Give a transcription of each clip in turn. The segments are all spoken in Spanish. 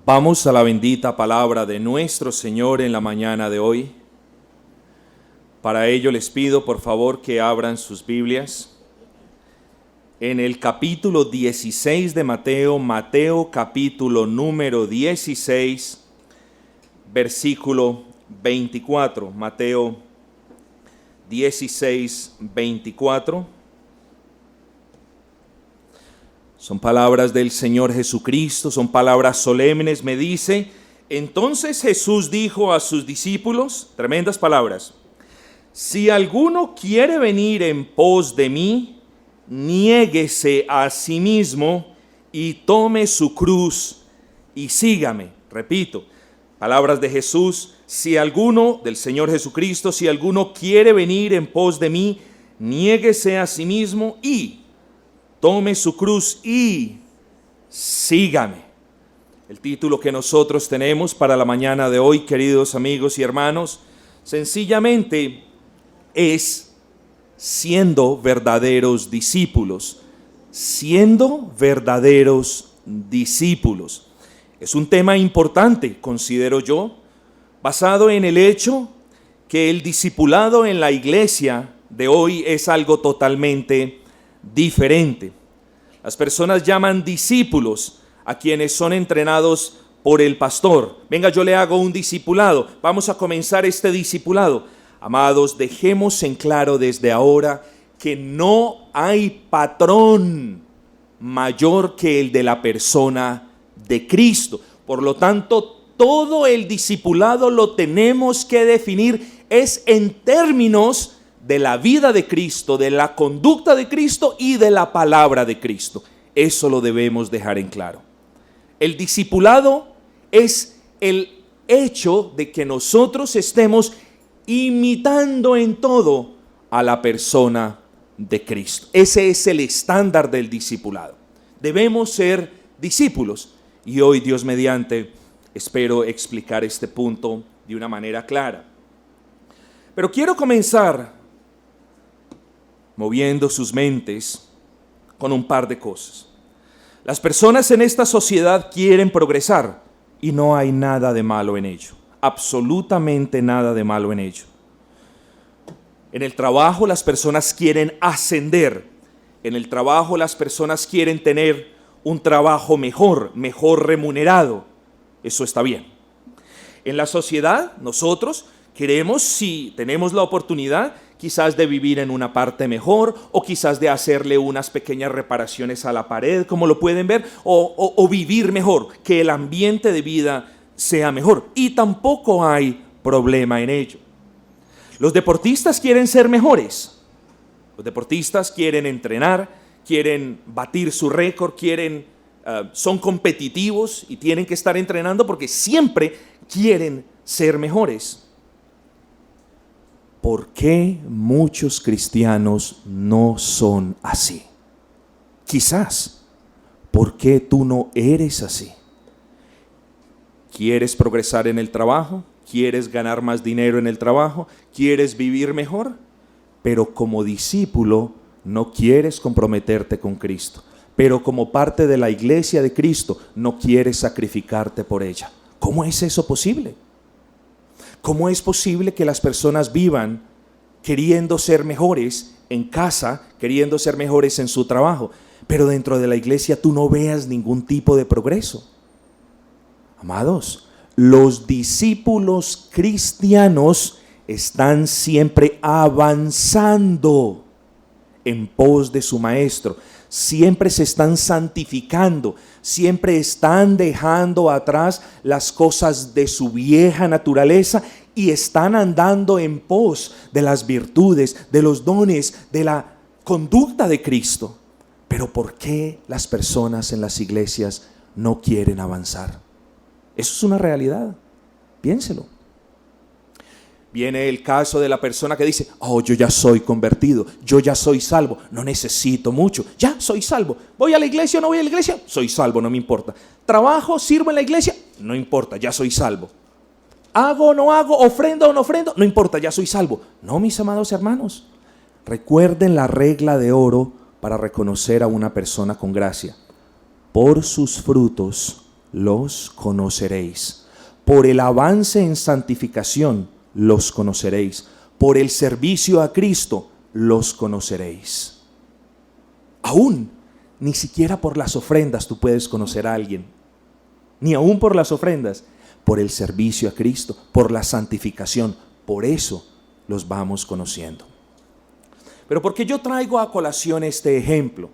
Vamos a la bendita palabra de nuestro Señor en la mañana de hoy. Para ello les pido por favor que abran sus Biblias en el capítulo 16 de Mateo capítulo número 16, versículo 24. Mateo 16, 24. Son palabras del Señor Jesucristo, son palabras solemnes. Me dice: entonces Jesús dijo a sus discípulos, tremendas palabras: si alguno quiere venir en pos de mí, niéguese a sí mismo y tome su cruz y sígame. Repito, palabras de Jesús: si alguno, del Señor Jesucristo, si alguno quiere venir en pos de mí, niéguese a sí mismo y tome su cruz y sígame. El título que nosotros tenemos para la mañana de hoy, queridos amigos y hermanos, sencillamente es siendo verdaderos discípulos. Siendo verdaderos discípulos. Es un tema importante, considero yo, basado en el hecho que el discipulado en la iglesia de hoy es algo totalmente diferente. Las personas llaman discípulos a quienes son entrenados por el pastor. Venga, yo le hago un discipulado. Vamos a comenzar este discipulado. Amados, dejemos en claro desde ahora que no hay patrón mayor que el de la persona de Cristo. Por lo tanto, todo el discipulado lo tenemos que definir es en términos de la vida de Cristo, de la conducta de Cristo y de la palabra de Cristo. Eso lo debemos dejar en claro. El discipulado es el hecho de que nosotros estemos imitando en todo a la persona de Cristo. Ese es el estándar del discipulado. Debemos ser discípulos. Y hoy, Dios mediante, espero explicar este punto de una manera clara. Pero quiero comenzar moviendo sus mentes con un par de cosas. Las personas en esta sociedad quieren progresar y no hay nada de malo en ello, absolutamente nada de malo en ello. En el trabajo las personas quieren ascender, en el trabajo las personas quieren tener un trabajo mejor remunerado, eso está bien. En la sociedad nosotros queremos, si tenemos la oportunidad, quizás de vivir en una parte mejor, o quizás de hacerle unas pequeñas reparaciones a la pared, como lo pueden ver, o vivir mejor, que el ambiente de vida sea mejor. Y tampoco hay problema en ello. Los deportistas quieren ser mejores. Los deportistas quieren entrenar, quieren batir su récord, son competitivos y tienen que estar entrenando porque siempre quieren ser mejores. ¿Por qué muchos cristianos no son así? Quizás, ¿por qué tú no eres así? ¿Quieres progresar en el trabajo? ¿Quieres ganar más dinero en el trabajo? ¿Quieres vivir mejor? Pero como discípulo no quieres comprometerte con Cristo. Pero como parte de la iglesia de Cristo no quieres sacrificarte por ella. ¿Cómo es eso posible? ¿Cómo es posible que las personas vivan queriendo ser mejores en casa, queriendo ser mejores en su trabajo, pero dentro de la iglesia tú no veas ningún tipo de progreso? Amados, los discípulos cristianos están siempre avanzando en pos de su maestro. Siempre se están santificando, siempre están dejando atrás las cosas de su vieja naturaleza y están andando en pos de las virtudes, de los dones, de la conducta de Cristo. Pero ¿por qué las personas en las iglesias no quieren avanzar? Eso es una realidad, piénselo. Viene el caso de la persona que dice: oh, yo ya soy convertido, yo ya soy salvo, no necesito mucho, ya soy salvo. ¿Voy a la iglesia o no voy a la iglesia? Soy salvo, no me importa. ¿Trabajo, sirvo en la iglesia? No importa, ya soy salvo. ¿Hago o no hago, ofrendo o no ofrendo? No importa, ya soy salvo. No, mis amados hermanos, recuerden la regla de oro para reconocer a una persona con gracia. Por sus frutos los conoceréis. Por el avance en santificación los conoceréis. Por el servicio a Cristo los conoceréis. Aún, ni siquiera por las ofrendas tú puedes conocer a alguien. Ni aún por las ofrendas. Por el servicio a Cristo, por la santificación. Por eso los vamos conociendo. Pero ¿por qué yo traigo a colación este ejemplo?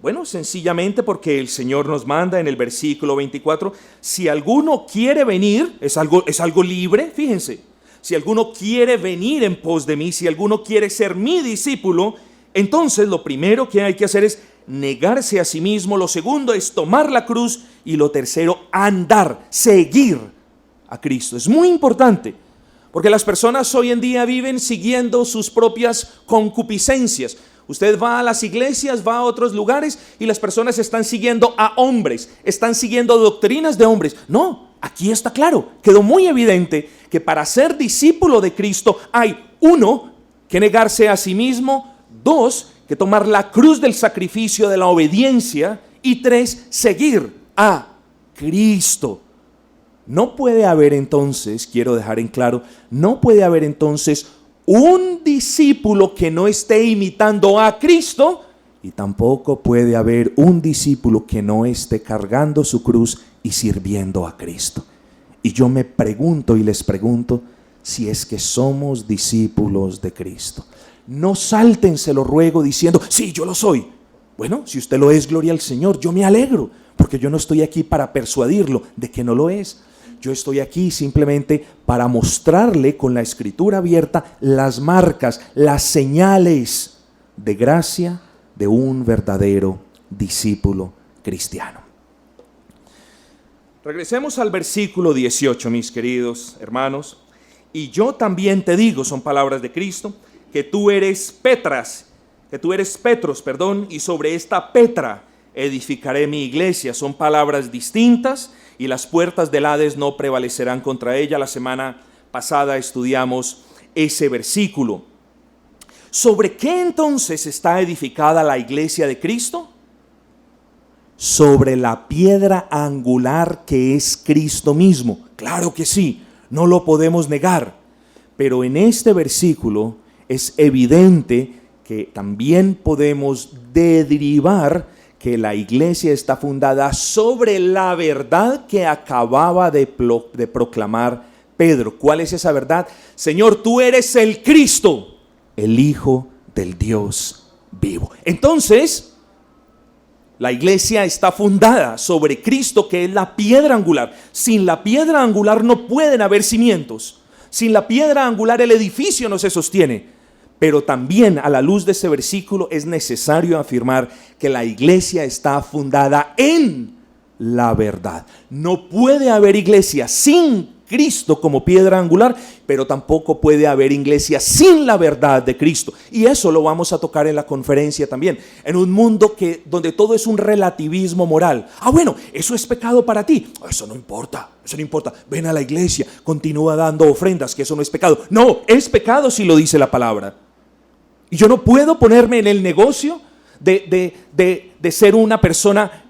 Bueno, sencillamente porque el Señor nos manda en el versículo 24, si alguno quiere venir, es algo libre, fíjense, si alguno quiere venir en pos de mí, si alguno quiere ser mi discípulo, entonces lo primero que hay que hacer es negarse a sí mismo, lo segundo es tomar la cruz y lo tercero, andar, seguir a Cristo. Es muy importante, porque las personas hoy en día viven siguiendo sus propias concupiscencias. Usted va a las iglesias, va a otros lugares y las personas están siguiendo a hombres, están siguiendo doctrinas de hombres. No, aquí está claro, quedó muy evidente que para ser discípulo de Cristo hay, uno, que negarse a sí mismo, dos, que tomar la cruz del sacrificio de la obediencia y tres, seguir a Cristo. No puede haber entonces, quiero dejar en claro, no puede haber entonces un discípulo que no esté imitando a Cristo y tampoco puede haber un discípulo que no esté cargando su cruz y sirviendo a Cristo. Y yo me pregunto y les pregunto si es que somos discípulos de Cristo. No salten, se lo ruego, diciendo, sí, yo lo soy. Bueno, si usted lo es, gloria al Señor, yo me alegro, porque yo no estoy aquí para persuadirlo de que no lo es. Yo estoy aquí simplemente para mostrarle con la Escritura abierta las marcas, las señales de gracia de un verdadero discípulo cristiano. Regresemos al versículo 18, mis queridos hermanos. Y yo también te digo, son palabras de Cristo, que tú eres Petros, y sobre esta Petra edificaré mi iglesia. Son palabras distintas y las puertas del Hades no prevalecerán contra ella. La semana pasada estudiamos ese versículo. ¿Sobre qué entonces está edificada la iglesia de Cristo? Sobre la piedra angular que es Cristo mismo. Claro que sí, no lo podemos negar. Pero en este versículo es evidente que también podemos derivar que la iglesia está fundada sobre la verdad que acababa de proclamar Pedro. ¿Cuál es esa verdad? Señor, tú eres el Cristo, el Hijo del Dios vivo. Entonces, la iglesia está fundada sobre Cristo, que es la piedra angular. Sin la piedra angular no pueden haber cimientos. Sin la piedra angular el edificio no se sostiene. Pero también a la luz de ese versículo es necesario afirmar que la iglesia está fundada en la verdad. No puede haber iglesia sin Cristo como piedra angular, pero tampoco puede haber iglesia sin la verdad de Cristo. Y eso lo vamos a tocar en la conferencia también. En un mundo donde todo es un relativismo moral. Bueno, eso es pecado para ti. Eso no importa. Ven a la iglesia, continúa dando ofrendas, que eso no es pecado. No, es pecado si lo dice la palabra. Y yo no puedo ponerme en el negocio de ser una persona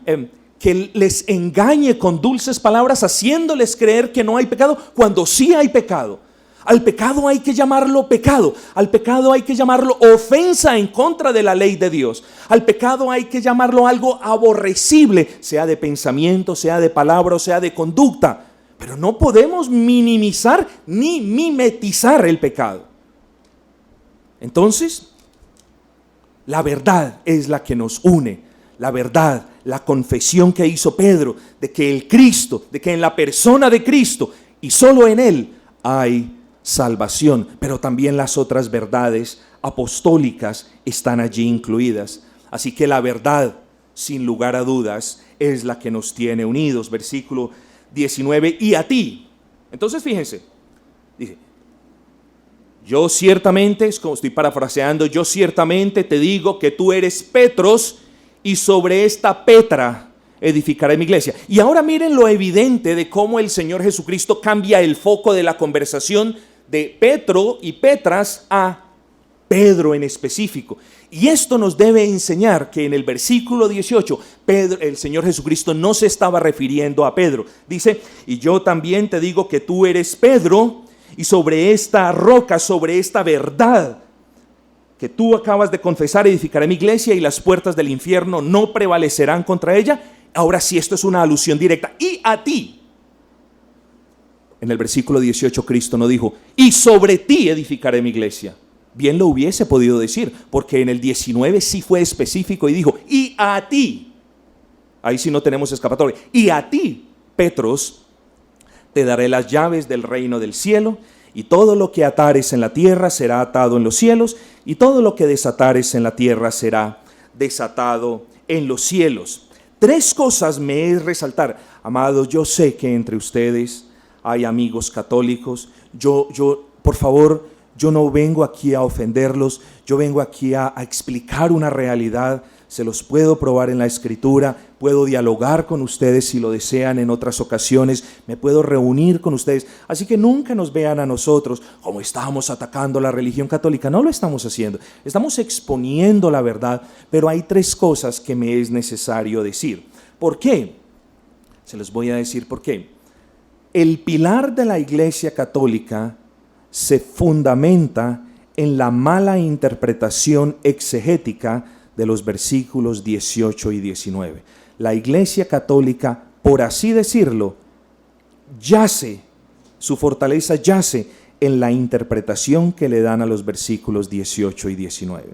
que les engañe con dulces palabras, haciéndoles creer que no hay pecado, cuando sí hay pecado. Al pecado hay que llamarlo pecado. Al pecado hay que llamarlo ofensa en contra de la ley de Dios. Al pecado hay que llamarlo algo aborrecible, sea de pensamiento, sea de palabra o sea de conducta. Pero no podemos minimizar ni mimetizar el pecado. Entonces, la verdad es la que nos une. La verdad, la confesión que hizo Pedro de que el Cristo, de que en la persona de Cristo y solo en Él hay salvación, pero también las otras verdades apostólicas están allí incluidas. Así que la verdad, sin lugar a dudas, es la que nos tiene unidos. Versículo 19, y a ti. Entonces fíjense, dice, yo ciertamente, es como estoy parafraseando, yo ciertamente te digo que tú eres Petros, y sobre esta Petra edificaré mi iglesia. Y ahora miren lo evidente de cómo el Señor Jesucristo cambia el foco de la conversación de Petro y Petras a Pedro en específico. Y esto nos debe enseñar que en el versículo 18, el Señor Jesucristo no se estaba refiriendo a Pedro. Dice, y yo también te digo que tú eres Pedro, y sobre esta roca, sobre esta verdad que tú acabas de confesar, edificaré mi iglesia y las puertas del infierno no prevalecerán contra ella. Ahora sí, esto es una alusión directa. Y a ti. En el versículo 18 Cristo no dijo, y sobre ti edificaré mi iglesia. Bien lo hubiese podido decir, porque en el 19 sí fue específico y dijo, y a ti. Ahí sí no tenemos escapatoria. Y a ti, Petros, te daré las llaves del reino del cielo, y todo lo que atares en la tierra será atado en los cielos, y todo lo que desatares en la tierra será desatado en los cielos. 3 cosas me es resaltar. Amados, yo sé que entre ustedes hay amigos católicos. Por favor, yo no vengo aquí a ofenderlos, yo vengo aquí a explicar una realidad. Se los puedo probar en la Escritura, puedo dialogar con ustedes si lo desean en otras ocasiones, me puedo reunir con ustedes. Así que nunca nos vean a nosotros como estamos atacando la religión católica. No lo estamos haciendo, estamos exponiendo la verdad, pero hay 3 cosas que me es necesario decir. ¿Por qué? Se los voy a decir por qué. El pilar de la Iglesia Católica se fundamenta en la mala interpretación exegética de los versículos 18 y 19. La Iglesia Católica, por así decirlo, su fortaleza yace en la interpretación que le dan a los versículos 18 y 19.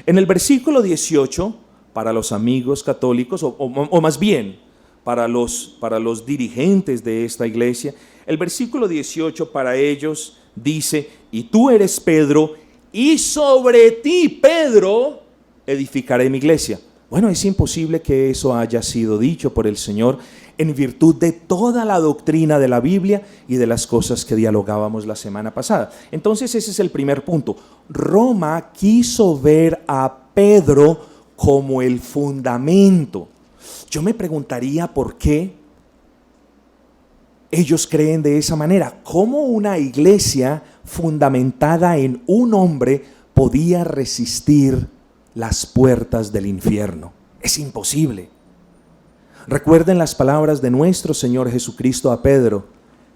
En el versículo 18, para los amigos católicos, o más bien, para los dirigentes de esta iglesia, el versículo 18 para ellos dice, y tú eres Pedro, y sobre ti, Pedro, edificaré mi iglesia. Bueno, es imposible que eso haya sido dicho por el Señor en virtud de toda la doctrina de la Biblia y de las cosas que dialogábamos la semana pasada. Entonces ese es el primer punto. Roma quiso ver a Pedro como el fundamento. Yo me preguntaría por qué ellos creen de esa manera. ¿Cómo una iglesia fundamentada en un hombre podía resistir las puertas del infierno? Es imposible. Recuerden las palabras de nuestro Señor Jesucristo a Pedro.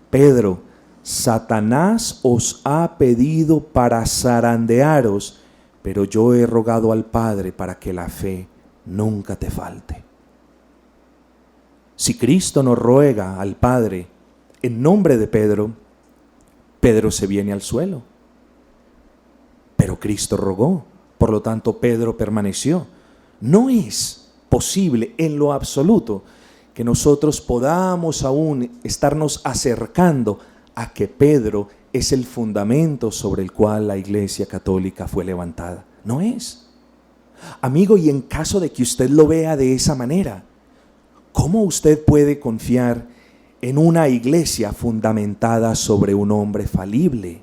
Pedro, Satanás os ha pedido para zarandearos, pero yo he rogado al Padre para que la fe nunca te falte. Si Cristo nos ruega al Padre en nombre de Pedro, Pedro se viene al suelo. Pero Cristo rogó, por lo tanto Pedro permaneció. No es posible en lo absoluto que nosotros podamos aún estarnos acercando a que Pedro es el fundamento sobre el cual la Iglesia Católica fue levantada. No es. Amigo, y en caso de que usted lo vea de esa manera, ¿cómo usted puede confiar en una iglesia fundamentada sobre un hombre falible?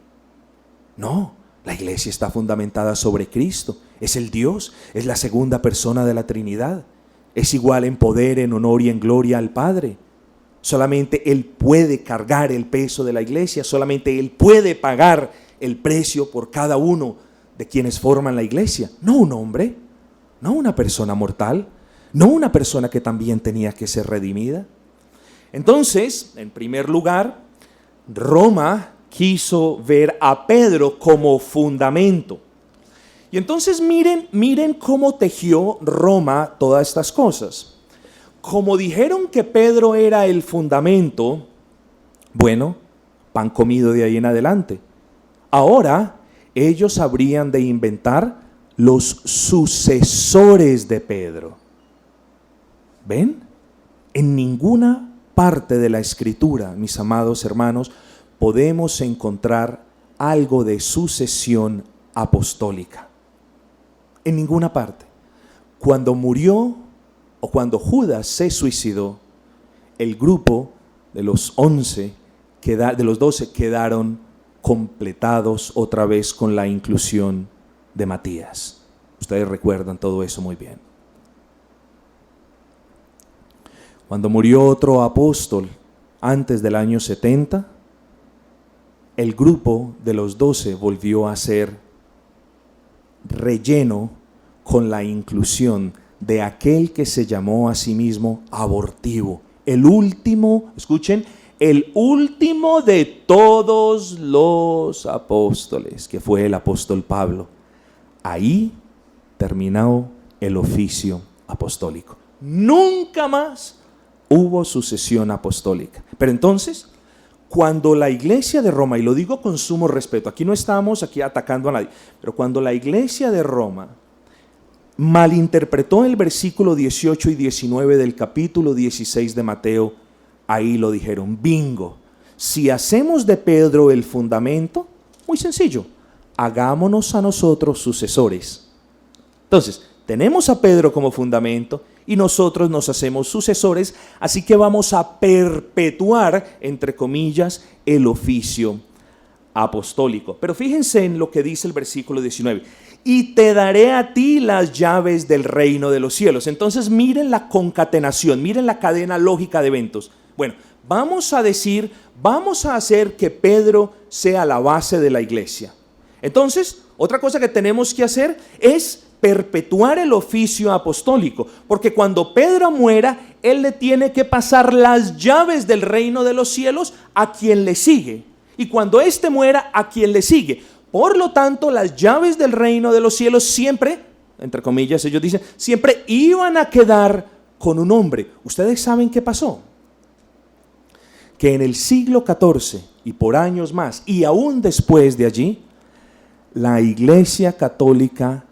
No, la iglesia está fundamentada sobre Cristo. Es el Dios, es la segunda persona de la Trinidad. Es igual en poder, en honor y en gloria al Padre. Solamente Él puede cargar el peso de la iglesia, solamente Él puede pagar el precio por cada uno de quienes forman la iglesia. No un hombre, no una persona mortal, no una persona que también tenía que ser redimida. Entonces, en primer lugar, Roma quiso ver a Pedro como fundamento. Y entonces miren cómo tejió Roma todas estas cosas. Como dijeron que Pedro era el fundamento, bueno, pan comido de ahí en adelante. Ahora ellos habrían de inventar los sucesores de Pedro. ¿Ven? En ninguna parte de la Escritura, mis amados hermanos, podemos encontrar algo de sucesión apostólica. En ninguna parte. Cuando murió o cuando Judas se suicidó, el grupo de los 12 quedaron completados otra vez con la inclusión de Matías. Ustedes recuerdan todo eso muy bien. Cuando murió otro apóstol antes del año 70, el grupo de los 12 volvió a ser relleno con la inclusión de aquel que se llamó a sí mismo abortivo. El último, escuchen, el último de todos los apóstoles, que fue el apóstol Pablo. Ahí terminó el oficio apostólico. Nunca más hubo sucesión apostólica. Pero entonces, cuando la iglesia de Roma, y lo digo con sumo respeto, aquí no estamos atacando a nadie, pero cuando la iglesia de Roma malinterpretó el versículo 18 y 19 del capítulo 16 de Mateo, ahí lo dijeron, bingo, si hacemos de Pedro el fundamento, muy sencillo, hagámonos a nosotros sucesores. Entonces, tenemos a Pedro como fundamento y nosotros nos hacemos sucesores, así que vamos a perpetuar, entre comillas, el oficio apostólico. Pero fíjense en lo que dice el versículo 19. Y te daré a ti las llaves del reino de los cielos. Entonces miren la concatenación, miren la cadena lógica de eventos. Bueno, vamos a hacer que Pedro sea la base de la iglesia. Entonces, otra cosa que tenemos que hacer es perpetuar el oficio apostólico, porque cuando Pedro muera, él le tiene que pasar las llaves del reino de los cielos a quien le sigue, y cuando éste muera, a quien le sigue. Por lo tanto, las llaves del reino de los cielos siempre, entre comillas, ellos dicen, siempre iban a quedar con un hombre. ¿Ustedes saben qué pasó? Que en el siglo XIV y por años más, y aún después de allí, la Iglesia Católica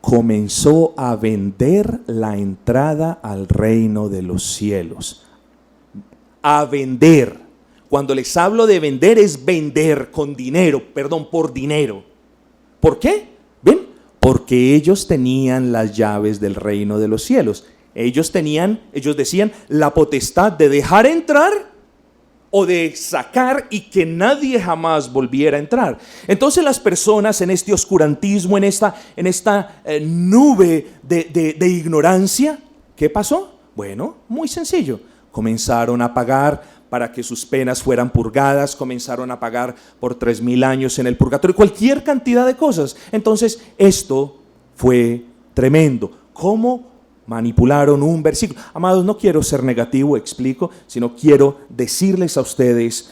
comenzó a vender la entrada al reino de los cielos. A vender. Cuando les hablo de vender, es vender con dinero, por dinero. ¿Por qué? ¿Ven? Porque ellos tenían las llaves del reino de los cielos. Ellos decían, la potestad de dejar entrar o de sacar y que nadie jamás volviera a entrar. Entonces las personas en este oscurantismo, en esta nube de ignorancia, ¿qué pasó? Bueno, muy sencillo. Comenzaron a pagar para que sus penas fueran purgadas, comenzaron a pagar por 3,000 años en el purgatorio, cualquier cantidad de cosas. Entonces esto fue tremendo. ¿Cómo manipularon un versículo? Amados, no quiero ser negativo, explico, sino quiero decirles a ustedes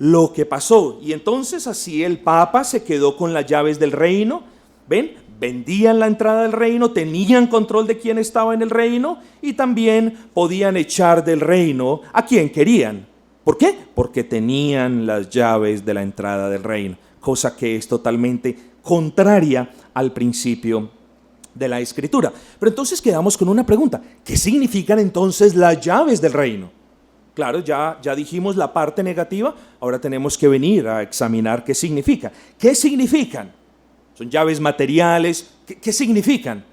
lo que pasó. Y entonces así el Papa se quedó con las llaves del reino. ¿Ven? Vendían la entrada del reino, tenían control de quién estaba en el reino y también podían echar del reino a quien querían. ¿Por qué? Porque tenían las llaves de la entrada del reino, cosa que es totalmente contraria al principio de la Escritura. Pero entonces quedamos con una pregunta: ¿qué significan entonces las llaves del reino? Claro, ya dijimos la parte negativa, ahora tenemos que venir a examinar qué significa. ¿Qué significan? ¿Son llaves materiales? ¿Qué significan?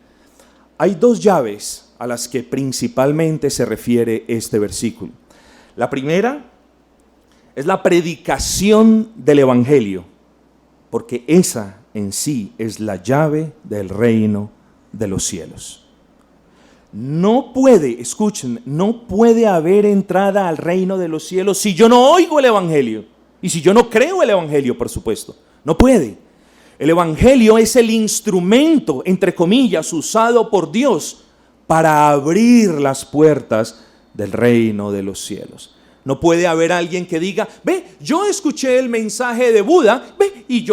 Hay dos llaves a las que principalmente se refiere este versículo. La primera es la predicación del Evangelio, porque esa en sí es la llave del reino de los cielos. No puede, escuchen, no puede haber entrada al reino de los cielos si yo no oigo el Evangelio y si yo no creo el Evangelio, por supuesto. No puede. El Evangelio es el instrumento, entre comillas, usado por Dios para abrir las puertas del reino de los cielos. No puede haber alguien que diga, ve, yo escuché el mensaje de Buda, ve, y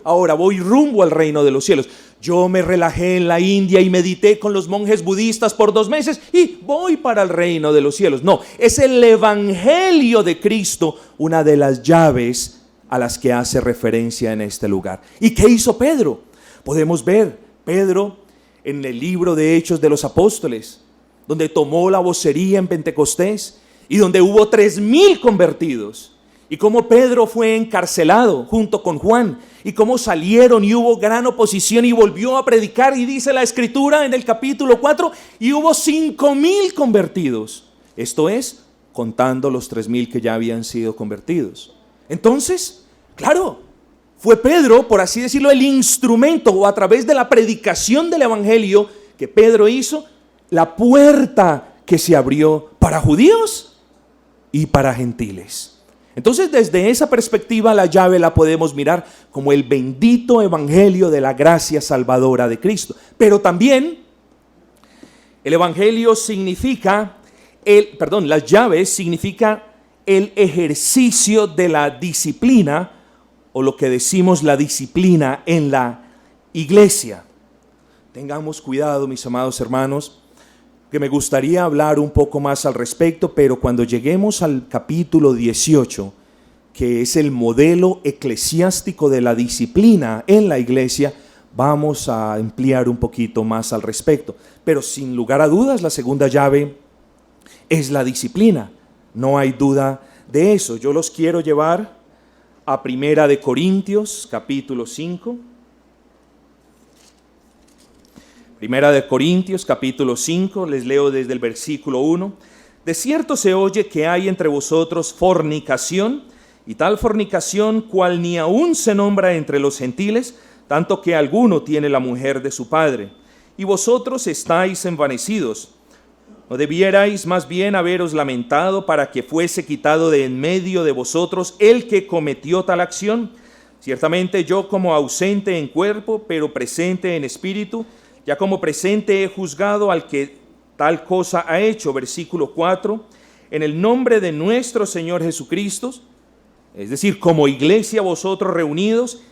ahora voy rumbo al reino de los cielos. Yo me relajé en la India y medité con los monjes budistas por 2 meses y voy para el reino de los cielos. No, es el Evangelio de Cristo una de las llaves a las que hace referencia en este lugar. ¿Y qué hizo Pedro? Podemos ver Pedro en el libro de Hechos de los Apóstoles, donde tomó la vocería en Pentecostés y donde hubo 3,000 convertidos. Y cómo Pedro fue encarcelado junto con Juan, y cómo salieron y hubo gran oposición y volvió a predicar, y dice la Escritura en el capítulo 4, y hubo 5,000 convertidos. Esto es, contando los 3,000 que ya habían sido convertidos. Entonces, claro, fue Pedro, por así decirlo, el instrumento, o a través de la predicación del Evangelio que Pedro hizo, la puerta que se abrió para judíos y para gentiles. Entonces, desde esa perspectiva, la llave la podemos mirar como el bendito evangelio de la gracia salvadora de Cristo. Pero también el evangelio significa, las llaves significa el ejercicio de la disciplina, o lo que decimos la disciplina en la iglesia. Tengamos cuidado, mis amados hermanos, que me gustaría hablar un poco más al respecto, pero cuando lleguemos al capítulo 18, que es el modelo eclesiástico de la disciplina en la iglesia, vamos a ampliar un poquito más al respecto. Pero sin lugar a dudas, la segunda llave es la disciplina. No hay duda de eso. Yo los quiero llevar a Primera de Corintios, capítulo 5. Primera de Corintios, capítulo 5, les leo desde el versículo 1. De cierto se oye que hay entre vosotros fornicación, y tal fornicación cual ni aún se nombra entre los gentiles, tanto que alguno tiene la mujer de su padre. Y vosotros estáis envanecidos. ¿No debierais más bien haberos lamentado para que fuese quitado de en medio de vosotros el que cometió tal acción? Ciertamente yo como ausente en cuerpo, pero presente en espíritu, ya como presente he juzgado al que tal cosa ha hecho. Versículo 4, en el nombre de nuestro Señor Jesucristo, es decir, como iglesia vosotros reunidos,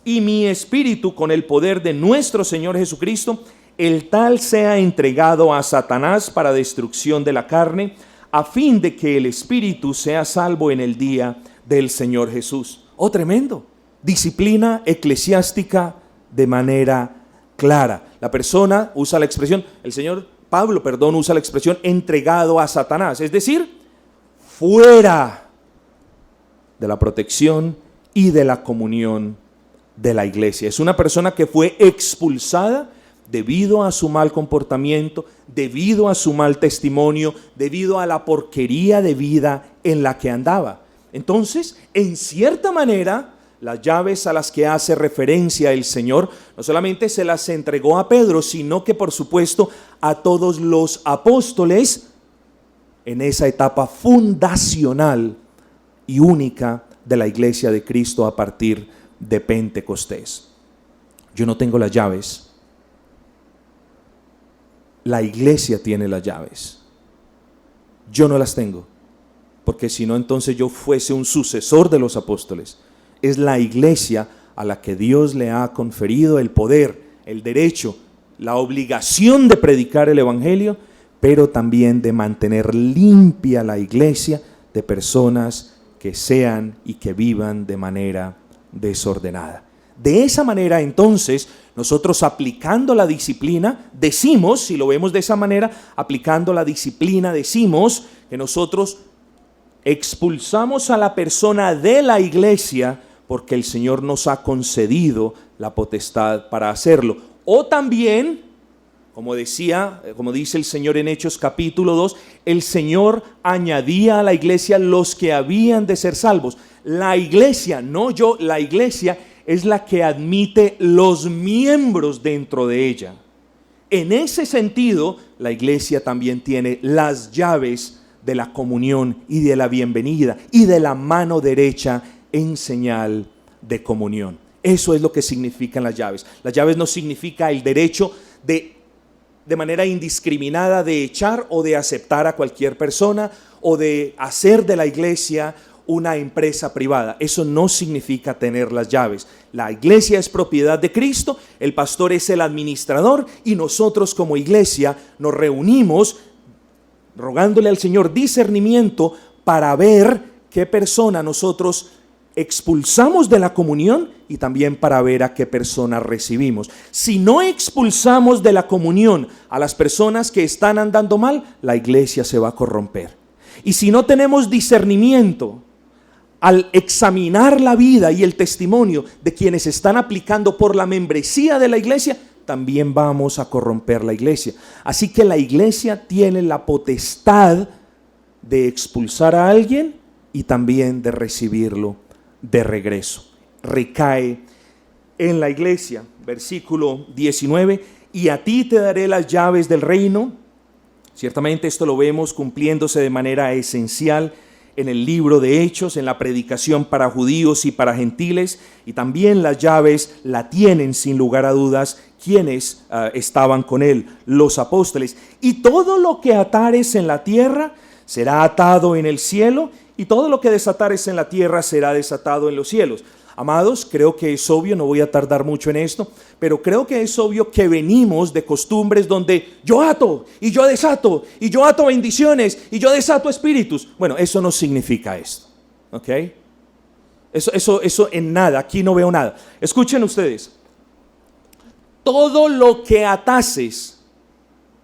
y mi espíritu con el poder de nuestro Señor Jesucristo, el tal sea entregado a Satanás para destrucción de la carne, a fin de que el espíritu sea salvo en el día del Señor Jesús. Oh, tremendo. Disciplina eclesiástica de manera clara. La persona usa la expresión, Pablo usa la expresión entregado a Satanás, es decir, fuera de la protección y de la comunión de la iglesia. Es una persona que fue expulsada debido a su mal comportamiento, debido a su mal testimonio, debido a la porquería de vida en la que andaba. Entonces, en cierta manera, las llaves a las que hace referencia el Señor, no solamente se las entregó a Pedro, sino que por supuesto a todos los apóstoles en esa etapa fundacional y única de la iglesia de Cristo a partir de Pentecostés. Yo no tengo las llaves. La iglesia tiene las llaves. Yo no las tengo, porque si no, entonces yo fuese un sucesor de los apóstoles. Es la iglesia a la que Dios le ha conferido el poder, el derecho, la obligación de predicar el evangelio, pero también de mantener limpia la iglesia de personas que sean y que vivan de manera desordenada. De esa manera, entonces, nosotros aplicando la disciplina, decimos, si lo vemos de esa manera, aplicando la disciplina, decimos que nosotros expulsamos a la persona de la iglesia porque el Señor nos ha concedido la potestad para hacerlo. O también, como dice el Señor en Hechos capítulo 2, el Señor añadía a la iglesia los que habían de ser salvos. La iglesia, no yo, la iglesia es la que admite los miembros dentro de ella. En ese sentido, la iglesia también tiene las llaves de la comunión y de la bienvenida y de la mano derecha en señal de comunión. Eso es lo que significan las llaves. Las llaves no significa el derecho de manera indiscriminada de echar o de aceptar a cualquier persona o de hacer de la iglesia una empresa privada. Eso no significa tener las llaves. La iglesia es propiedad de Cristo, el pastor es el administrador y nosotros como iglesia nos reunimos rogándole al Señor discernimiento para ver qué persona nosotros expulsamos de la comunión y también para ver a qué persona recibimos. Si no expulsamos de la comunión a las personas que están andando mal, la iglesia se va a corromper. Y si no tenemos discernimiento al examinar la vida y el testimonio de quienes están aplicando por la membresía de la iglesia, también vamos a corromper la iglesia. Así que la iglesia tiene la potestad de expulsar a alguien y también de recibirlo de regreso. Recae en la iglesia. Versículo 19, y a ti te daré las llaves del reino. Ciertamente esto lo vemos cumpliéndose de manera esencial en el libro de Hechos, en la predicación para judíos y para gentiles, y también las llaves la tienen sin lugar a dudas quienes estaban con él, los apóstoles. Y todo lo que atares en la tierra será atado en el cielo, y todo lo que desatares en la tierra será desatado en los cielos. Amados, creo que es obvio, no voy a tardar mucho en esto, pero creo que es obvio que venimos de costumbres donde yo ato y yo desato, y yo ato bendiciones y yo desato espíritus. Bueno, eso no significa esto, ¿ok? Eso en nada, aquí no veo nada. Escuchen ustedes, todo lo que atases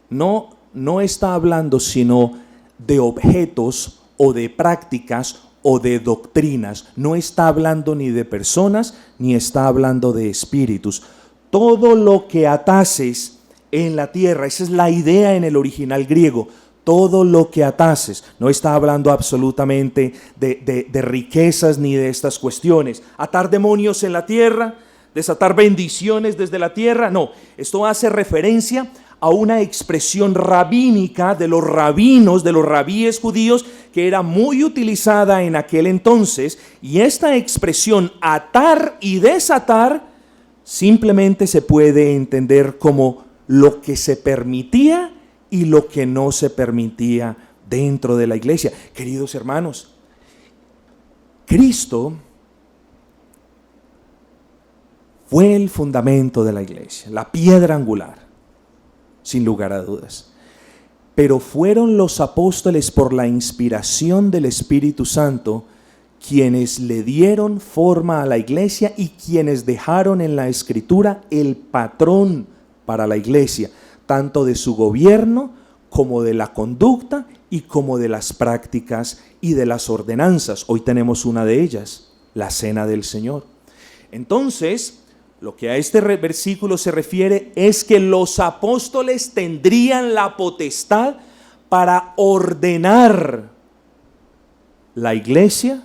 no está hablando sino de objetos o de prácticas o de doctrinas. No está hablando ni de personas, ni está hablando de espíritus. Todo lo que atases en la tierra, esa es la idea en el original griego, todo lo que atases, no está hablando absolutamente de riquezas ni de estas cuestiones. Atar demonios en la tierra, desatar bendiciones desde la tierra, no, esto hace referencia a una expresión rabínica de los rabinos, de los rabíes judíos, que era muy utilizada en aquel entonces, y esta expresión atar y desatar simplemente se puede entender como lo que se permitía y lo que no se permitía dentro de la iglesia. Queridos hermanos, Cristo fue el fundamento de la iglesia, la piedra angular, sin lugar a dudas. Pero fueron los apóstoles, por la inspiración del Espíritu Santo, quienes le dieron forma a la iglesia y quienes dejaron en la Escritura el patrón para la iglesia, tanto de su gobierno como de la conducta y como de las prácticas y de las ordenanzas. Hoy tenemos una de ellas, la Cena del Señor. Entonces, lo que a este versículo se refiere es que los apóstoles tendrían la potestad para ordenar la iglesia,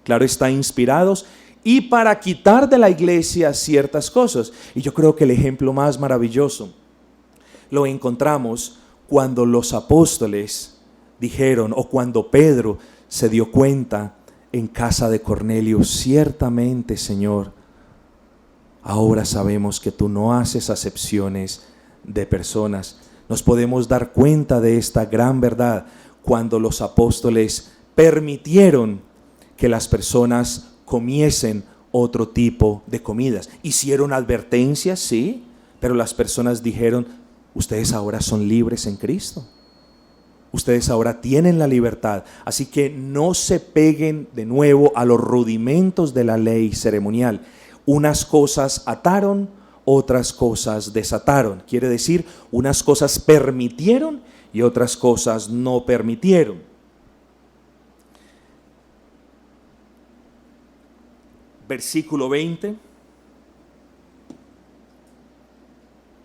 claro está, inspirados, y para quitar de la iglesia ciertas cosas. Y yo creo que el ejemplo más maravilloso lo encontramos cuando los apóstoles dijeron, o cuando Pedro se dio cuenta en casa de Cornelio: ciertamente, Señor, ahora sabemos que tú no haces acepciones de personas. Nos podemos dar cuenta de esta gran verdad cuando los apóstoles permitieron que las personas comiesen otro tipo de comidas. Hicieron advertencias, sí, pero las personas dijeron: ustedes ahora son libres en Cristo. Ustedes ahora tienen la libertad, así que no se peguen de nuevo a los rudimentos de la ley ceremonial. Unas cosas ataron, otras cosas desataron. Quiere decir, unas cosas permitieron y otras cosas no permitieron. Versículo 20.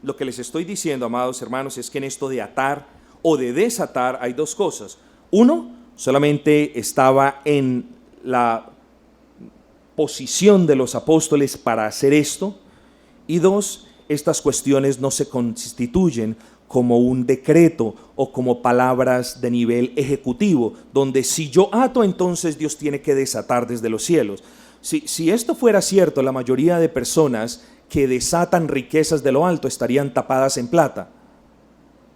Lo que les estoy diciendo, amados hermanos, es que en esto de atar o de desatar hay dos cosas. Uno, solamente estaba en la posición de los apóstoles para hacer esto, y dos, estas cuestiones no se constituyen como un decreto o como palabras de nivel ejecutivo, donde si yo ato, entonces Dios tiene que desatar desde los cielos. Si esto fuera cierto, la mayoría de personas que desatan riquezas de lo alto estarían tapadas en plata.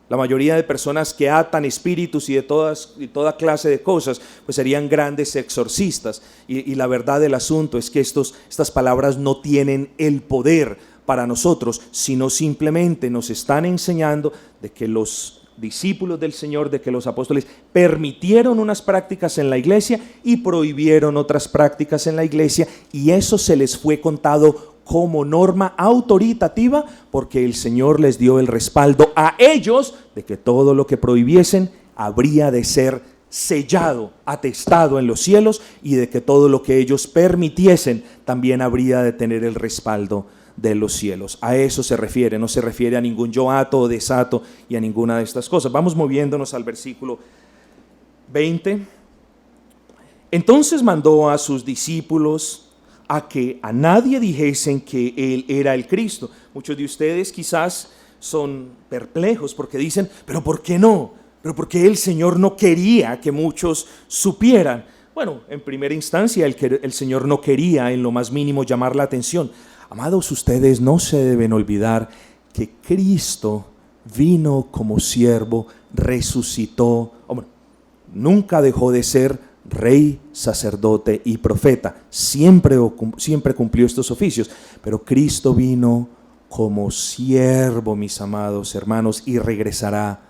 La mayoría de personas que atan espíritus y de toda clase de cosas, pues serían grandes exorcistas. Y la verdad del asunto es que estas palabras no tienen el poder para nosotros, sino simplemente nos están enseñando de que los discípulos del Señor, de que los apóstoles permitieron unas prácticas en la iglesia y prohibieron otras prácticas en la iglesia, y eso se les fue contado como norma autoritativa, porque el Señor les dio el respaldo a ellos de que todo lo que prohibiesen habría de ser sellado, atestado en los cielos, y de que todo lo que ellos permitiesen también habría de tener el respaldo de los cielos. A eso se refiere, no se refiere a ningún yo ato o desato y a ninguna de estas cosas. Vamos moviéndonos al versículo 20. Entonces mandó a sus discípulos a que a nadie dijesen que él era el Cristo. Muchos de ustedes quizás son perplejos porque dicen: pero ¿por qué no? pero porque el Señor no quería que muchos supieran. Bueno, en primera instancia el Señor no quería en lo más mínimo llamar la atención. Amados, ustedes no se deben olvidar que Cristo vino como siervo, resucitó, nunca dejó de ser rey, sacerdote y profeta. Siempre cumplió estos oficios, pero Cristo vino como siervo, mis amados hermanos, y regresará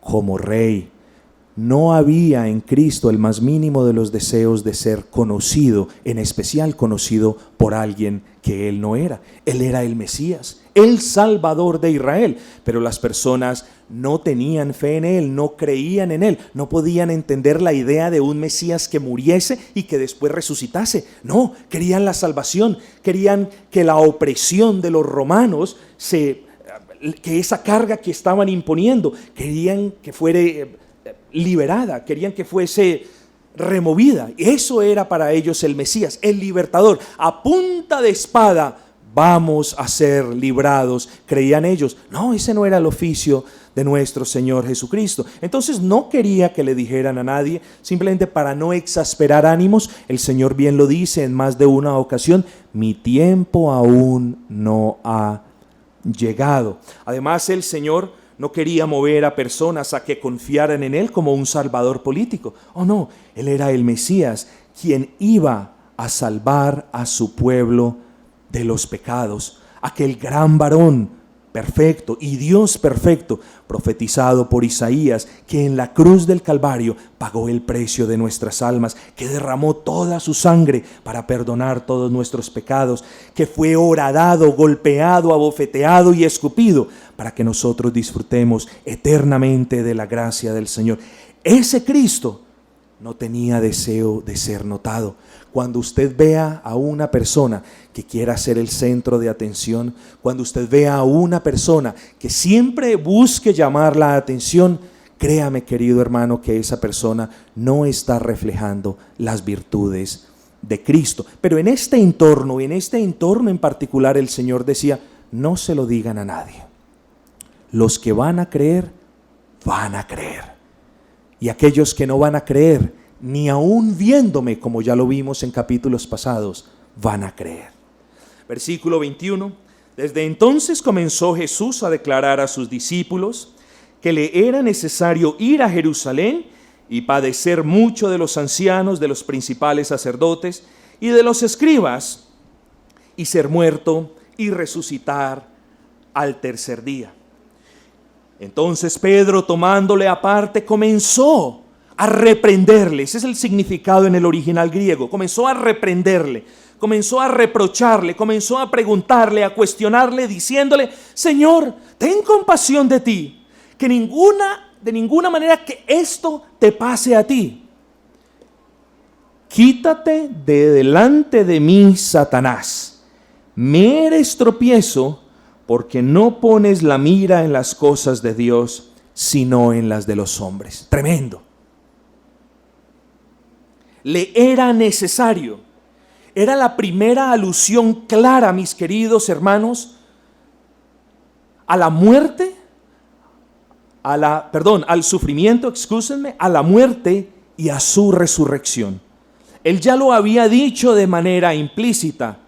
como rey. No había en Cristo el más mínimo de los deseos de ser conocido, en especial conocido por alguien que Él no era. Él era el Mesías, el Salvador de Israel, pero las personas no tenían fe en Él, no creían en Él, no podían entender la idea de un Mesías que muriese y que después resucitase. No, querían la salvación, querían que la opresión de los romanos, que esa carga que estaban imponiendo, querían que fuera liberada, querían que fuese removida. Eso era para ellos el Mesías, el libertador. A punta de espada vamos a ser librados, creían ellos. No, ese no era el oficio de nuestro Señor Jesucristo. Entonces no quería que le dijeran a nadie, simplemente para no exasperar ánimos. El Señor bien lo dice en más de una ocasión: mi tiempo aún no ha llegado. Además, el Señor no quería mover a personas a que confiaran en Él como un salvador político. Oh no, Él era el Mesías, quien iba a salvar a su pueblo de los pecados. Aquel gran varón perfecto y Dios perfecto, profetizado por Isaías, que en la cruz del Calvario pagó el precio de nuestras almas, que derramó toda su sangre para perdonar todos nuestros pecados, que fue horadado, golpeado, abofeteado y escupido para que nosotros disfrutemos eternamente de la gracia del Señor. Ese Cristo no tenía deseo de ser notado. Cuando usted vea a una persona que quiera ser el centro de atención, cuando usted vea a una persona que siempre busque llamar la atención, créame, querido hermano, que esa persona no está reflejando las virtudes de Cristo. Pero en este entorno en particular, el Señor decía: no se lo digan a nadie. Los que van a creer, van a creer. Y aquellos que no van a creer, ni aún viéndome, como ya lo vimos en capítulos pasados, van a creer. Versículo 21. Desde entonces comenzó Jesús a declarar a sus discípulos que le era necesario ir a Jerusalén y padecer mucho de los ancianos, de los principales sacerdotes y de los escribas, y ser muerto y resucitar al tercer día. Entonces Pedro, tomándole aparte, comenzó a reprenderle. Ese es el significado en el original griego. Comenzó a reprenderle, comenzó a reprocharle, comenzó a preguntarle, a cuestionarle, diciéndole: Señor, ten compasión de ti, que de ninguna manera que esto te pase a ti. Quítate de delante de mí, Satanás. Me eres tropiezo, porque no pones la mira en las cosas de Dios, sino en las de los hombres. Tremendo. Le era necesario. Era la primera alusión clara, mis queridos hermanos, a la muerte, al sufrimiento, a la muerte y a su resurrección. Él ya lo había dicho de manera implícita: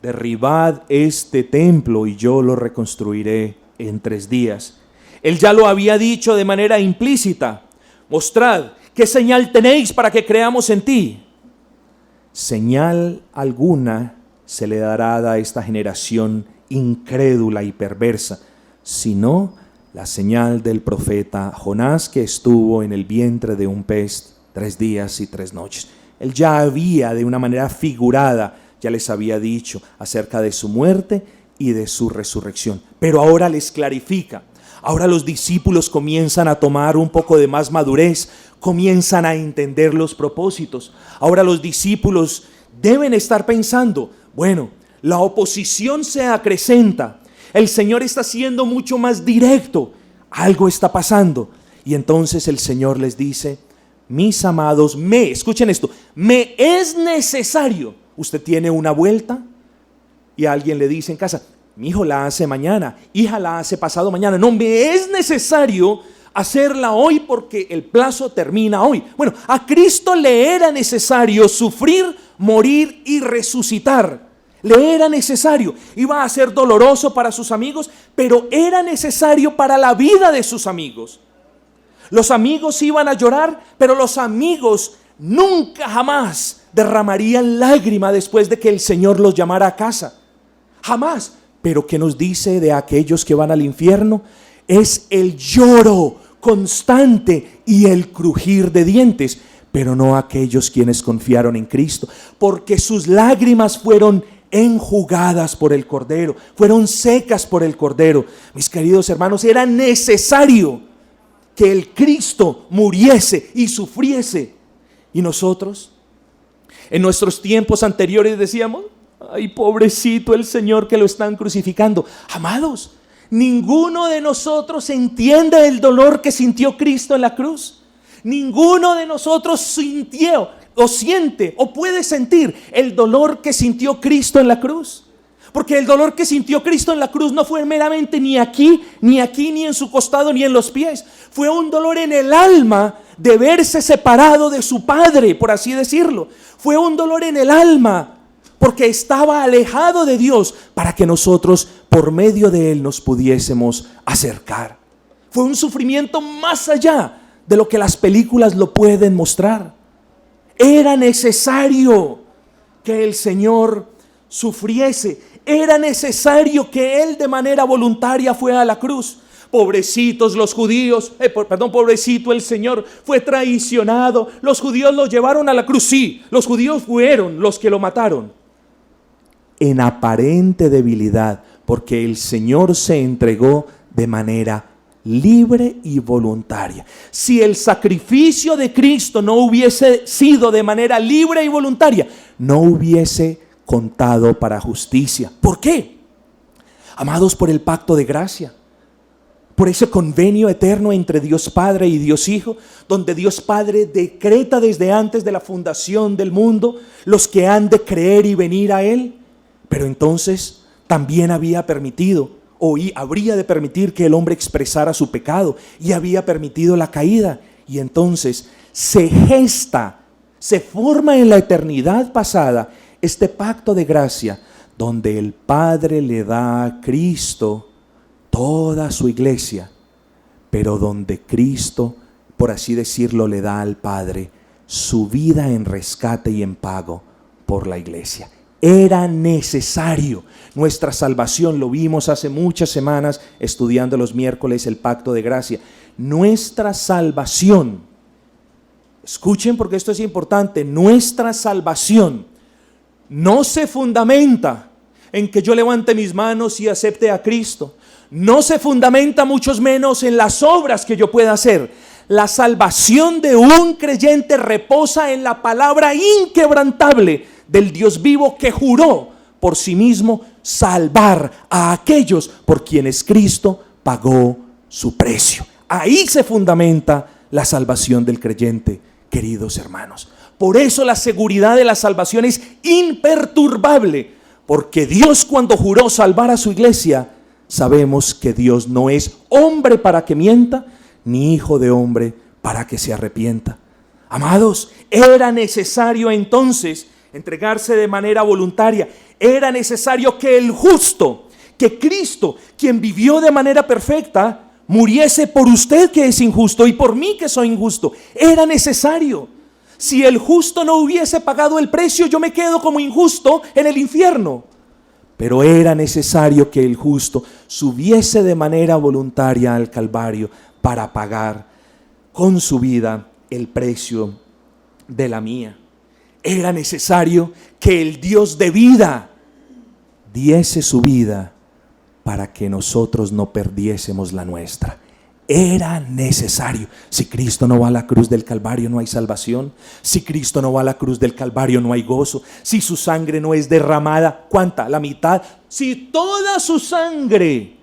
derribad este templo y yo lo reconstruiré en 3 días. Él ya lo había dicho de manera implícita: mostrad qué señal tenéis para que creamos en ti. Señal alguna se le dará a esta generación incrédula y perversa, sino la señal del profeta Jonás, que estuvo en el vientre de un pez 3 días y 3 noches. Él ya había, de una manera figurada, ya les había dicho acerca de su muerte y de su resurrección. Pero ahora les clarifica. Ahora los discípulos comienzan a tomar un poco de más madurez, comienzan a entender los propósitos. Ahora los discípulos deben estar pensando: bueno, la oposición se acrecenta, el Señor está siendo mucho más directo, algo está pasando. Y entonces el Señor les dice: mis amados, escuchen esto, me es necesario. Usted tiene una vuelta y alguien le dice en casa: mi hijo la hace mañana, hija la hace pasado mañana. No, me es necesario hacerla hoy porque el plazo termina hoy. Bueno, a Cristo le era necesario sufrir, morir y resucitar. Le era necesario. Iba a ser doloroso para sus amigos, pero era necesario para la vida de sus amigos. Los amigos iban a llorar, pero los amigos nunca jamás derramarían lágrima después de que el Señor los llamara a casa. Jamás. Pero ¿qué nos dice de aquellos que van al infierno? Es el lloro constante y el crujir de dientes, pero no aquellos quienes confiaron en Cristo, porque sus lágrimas fueron enjugadas por el Cordero, fueron secas por el Cordero. Mis queridos hermanos, era necesario que el Cristo muriese y sufriese. Y nosotros, en nuestros tiempos anteriores decíamos: ay, pobrecito el Señor que lo están crucificando. Amados, ninguno de nosotros entiende el dolor que sintió Cristo en la cruz. Ninguno de nosotros sintió o siente o puede sentir el dolor que sintió Cristo en la cruz. Porque el dolor que sintió Cristo en la cruz no fue meramente ni aquí, ni en su costado, ni en los pies. Fue un dolor en el alma de verse separado de su Padre, por así decirlo. Fue un dolor en el alma porque estaba alejado de Dios, para que nosotros por medio de Él nos pudiésemos acercar. Fue un sufrimiento más allá de lo que las películas lo pueden mostrar. Era necesario que el Señor sufriese. Era necesario que Él de manera voluntaria fuera a la cruz. Pobrecitos los judíos, pobrecito el Señor, fue traicionado. Los judíos lo llevaron a la cruz. Sí, los judíos fueron los que lo mataron. En aparente debilidad, porque el Señor se entregó de manera libre y voluntaria. Si el sacrificio de Cristo no hubiese sido de manera libre y voluntaria, no hubiese contado para justicia. ¿Por qué? Amados, por el pacto de gracia, por ese convenio eterno entre Dios Padre y Dios Hijo, donde Dios Padre decreta desde antes de la fundación del mundo los que han de creer y venir a Él. Pero entonces también había permitido, o habría de permitir, que el hombre expresara su pecado, y había permitido la caída. Y entonces se gesta, se forma en la eternidad pasada este pacto de gracia, donde el Padre le da a Cristo toda su iglesia, pero donde Cristo, por así decirlo, le da al Padre su vida en rescate y en pago por la iglesia. Era necesario nuestra salvación. Lo vimos hace muchas semanas estudiando los miércoles el pacto de gracia. Nuestra salvación, escuchen porque esto es importante, nuestra salvación no se fundamenta en que yo levante mis manos y acepte a Cristo. No se fundamenta mucho menos en las obras que yo pueda hacer. La salvación de un creyente reposa en la palabra inquebrantable del Dios vivo, que juró por sí mismo salvar a aquellos por quienes Cristo pagó su precio. Ahí se fundamenta la salvación del creyente, queridos hermanos. Por eso la seguridad de la salvación es imperturbable, porque Dios, cuando juró salvar a su iglesia, sabemos que Dios no es hombre para que mienta, ni hijo de hombre para que se arrepienta. Amados, era necesario entonces entregarse de manera voluntaria. Era necesario que el justo, que Cristo, quien vivió de manera perfecta, muriese por usted que es injusto y por mí que soy injusto. Era necesario. Si el justo no hubiese pagado el precio, yo me quedo como injusto en el infierno. Pero era necesario que el justo subiese de manera voluntaria al Calvario para pagar con su vida el precio de la mía. Era necesario que el Dios de vida diese su vida para que nosotros no perdiésemos la nuestra. Era necesario. Si Cristo no va a la cruz del Calvario, no hay salvación. Si Cristo no va a la cruz del Calvario, no hay gozo. Si su sangre no es derramada, ¿cuánta? La mitad. Si toda su sangre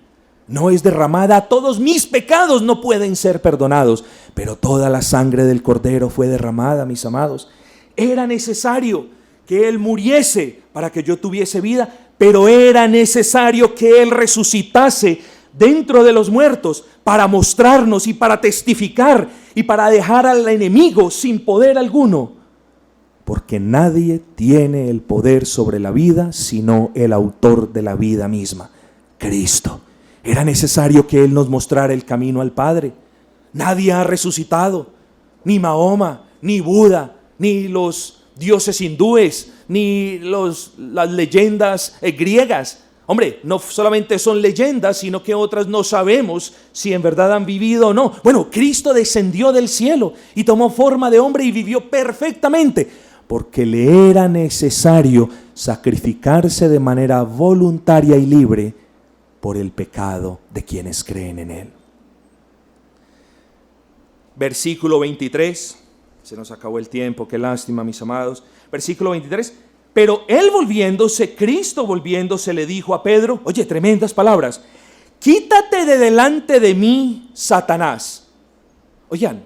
no es derramada, todos mis pecados no pueden ser perdonados. Pero toda la sangre del Cordero fue derramada, mis amados. Era necesario que Él muriese para que yo tuviese vida, pero era necesario que Él resucitase dentro de los muertos para mostrarnos y para testificar y para dejar al enemigo sin poder alguno. Porque nadie tiene el poder sobre la vida sino el autor de la vida misma, Cristo. Era necesario que Él nos mostrara el camino al Padre. Nadie ha resucitado, ni Mahoma, ni Buda, ni los dioses hindúes, ni las leyendas griegas. Hombre, no solamente son leyendas, sino que otras no sabemos si en verdad han vivido o no. Bueno, Cristo descendió del cielo y tomó forma de hombre y vivió perfectamente, porque le era necesario sacrificarse de manera voluntaria y libre por el pecado de quienes creen en Él. Versículo 23, se nos acabó el tiempo, qué lástima, mis amados. Versículo 23, pero Él volviéndose, Cristo volviéndose, le dijo a Pedro, oye, tremendas palabras, quítate de delante de mí, Satanás. Oigan,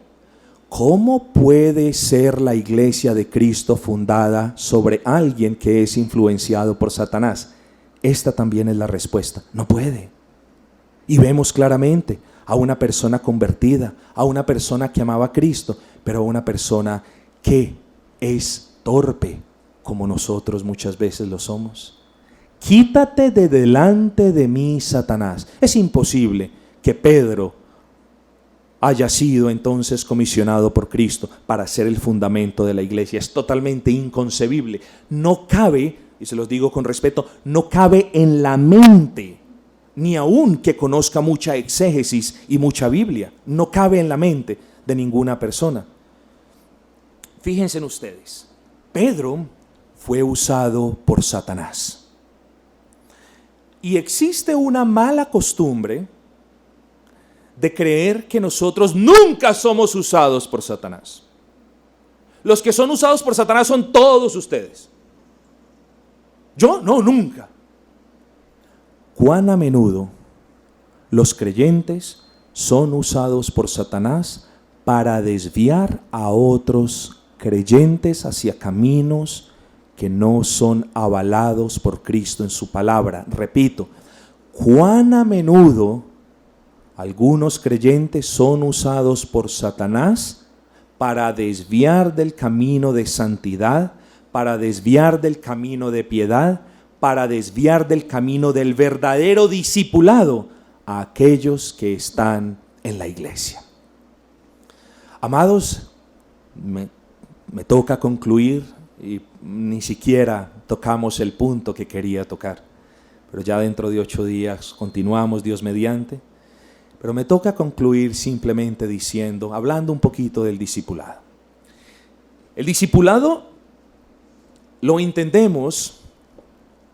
¿cómo puede ser la iglesia de Cristo fundada sobre alguien que es influenciado por Satanás? Esta también es la respuesta, no puede. Y vemos claramente a una persona convertida, a una persona que amaba a Cristo, pero a una persona que es torpe, como nosotros muchas veces lo somos. Quítate de delante de mí, Satanás. Es imposible que Pedro haya sido entonces comisionado por Cristo para ser el fundamento de la iglesia. Es totalmente inconcebible. No cabe, y se los digo con respeto, no cabe en la mente, ni aun que conozca mucha exégesis y mucha Biblia, no cabe en la mente de ninguna persona. Fíjense en ustedes, Pedro fue usado por Satanás. Y existe una mala costumbre de creer que nosotros nunca somos usados por Satanás. Los que son usados por Satanás son todos ustedes. Yo no, nunca. ¿Cuán a menudo los creyentes son usados por Satanás para desviar a otros creyentes hacia caminos que no son avalados por Cristo en su palabra? Repito, ¿cuán a menudo algunos creyentes son usados por Satanás para desviar del camino de santidad, para desviar del camino de piedad, para desviar del camino del verdadero discipulado a aquellos que están en la iglesia? Amados, me toca concluir y ni siquiera tocamos el punto que quería tocar, pero ya dentro de 8 días continuamos, Dios mediante. Pero me toca concluir simplemente diciendo, hablando un poquito del discipulado. El discipulado lo entendemos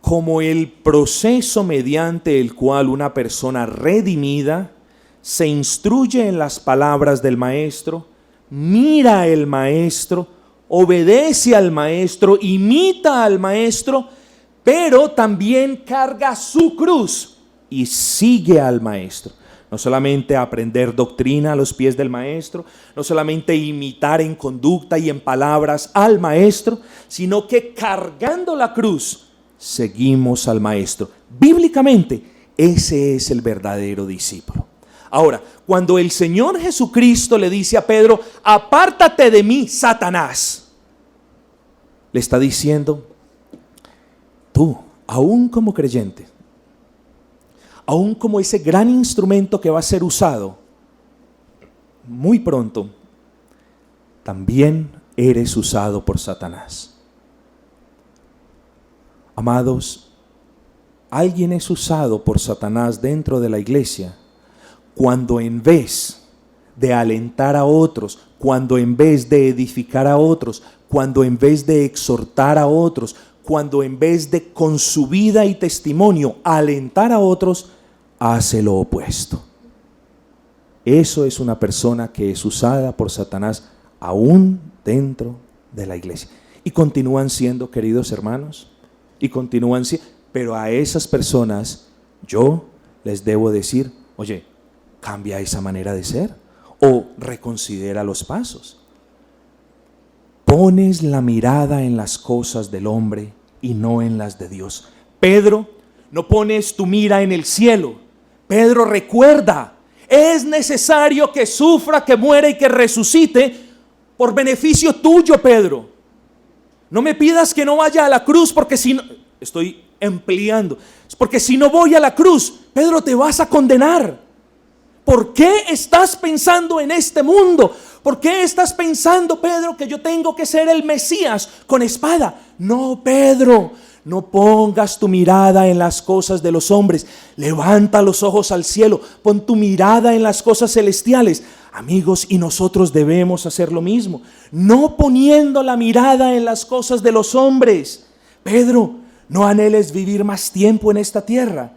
como el proceso mediante el cual una persona redimida se instruye en las palabras del maestro, mira al maestro, obedece al maestro, imita al maestro, pero también carga su cruz y sigue al maestro. No solamente aprender doctrina a los pies del maestro, no solamente imitar en conducta y en palabras al maestro, sino que cargando la cruz seguimos al maestro. Bíblicamente, ese es el verdadero discípulo. Ahora, cuando el Señor Jesucristo le dice a Pedro, apártate de mí, Satanás, le está diciendo, tú, aún como creyente, aún como ese gran instrumento que va a ser usado, muy pronto, también eres usado por Satanás. Amados, alguien es usado por Satanás dentro de la iglesia cuando en vez de alentar a otros, cuando en vez de edificar a otros, cuando en vez de exhortar a otros, cuando en vez de con su vida y testimonio alentar a otros, hace lo opuesto. Eso es una persona que es usada por Satanás aún dentro de la iglesia. Y continúan siendo, queridos hermanos, y continúan siendo, pero a esas personas yo les debo decir, oye, cambia esa manera de ser o reconsidera los pasos. Pones la mirada en las cosas del hombre y no en las de Dios. Pedro, no pones tu mira en el cielo, Pedro recuerda, es necesario que sufra, que muera y que resucite por beneficio tuyo, Pedro. No me pidas que no vaya a la cruz, porque si no, estoy empleando, porque si no voy a la cruz, Pedro, te vas a condenar. ¿Por qué estás pensando en este mundo? ¿Por qué estás pensando, Pedro, que yo tengo que ser el Mesías con espada? No, Pedro, no pongas tu mirada en las cosas de los hombres. Levanta los ojos al cielo, pon tu mirada en las cosas celestiales. Amigos, y nosotros debemos hacer lo mismo, no poniendo la mirada en las cosas de los hombres. Pedro, no anheles vivir más tiempo en esta tierra.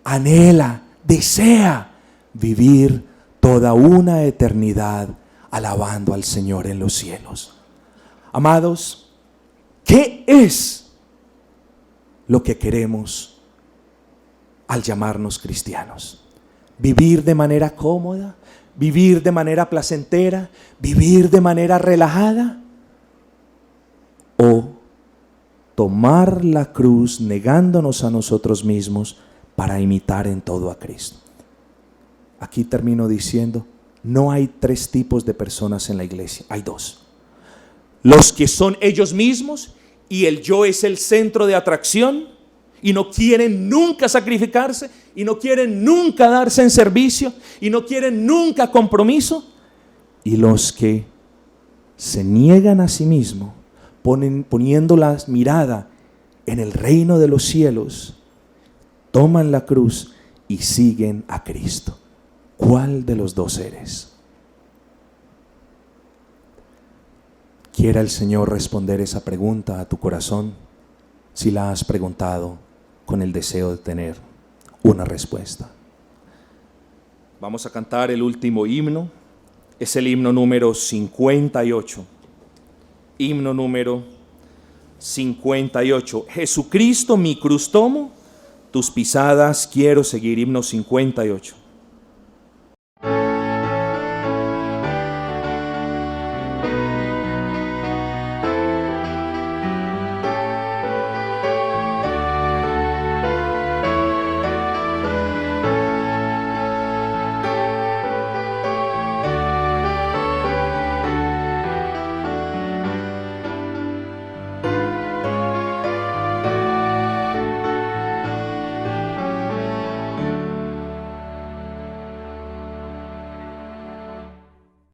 Anhela, desea vivir toda una eternidad alabando al Señor en los cielos. Amados, ¿qué es lo que queremos al llamarnos cristianos? ¿Vivir de manera cómoda? ¿Vivir de manera placentera? ¿Vivir de manera relajada? ¿O tomar la cruz negándonos a nosotros mismos para imitar en todo a Cristo? Aquí termino diciendo, no hay 3 tipos de personas en la iglesia, hay 2. Los que son ellos mismos y el yo es el centro de atracción y no quieren nunca sacrificarse y no quieren nunca darse en servicio y no quieren nunca compromiso. Y los que se niegan a sí mismos, poniendo la mirada en el reino de los cielos, toman la cruz y siguen a Cristo. ¿Cuál de los 2 eres? Quiera el Señor responder esa pregunta a tu corazón, si la has preguntado con el deseo de tener una respuesta. Vamos a cantar el último himno, es el himno número 58. Himno número 58. Jesucristo, mi cruz tomo, tus pisadas quiero seguir. Himno 58.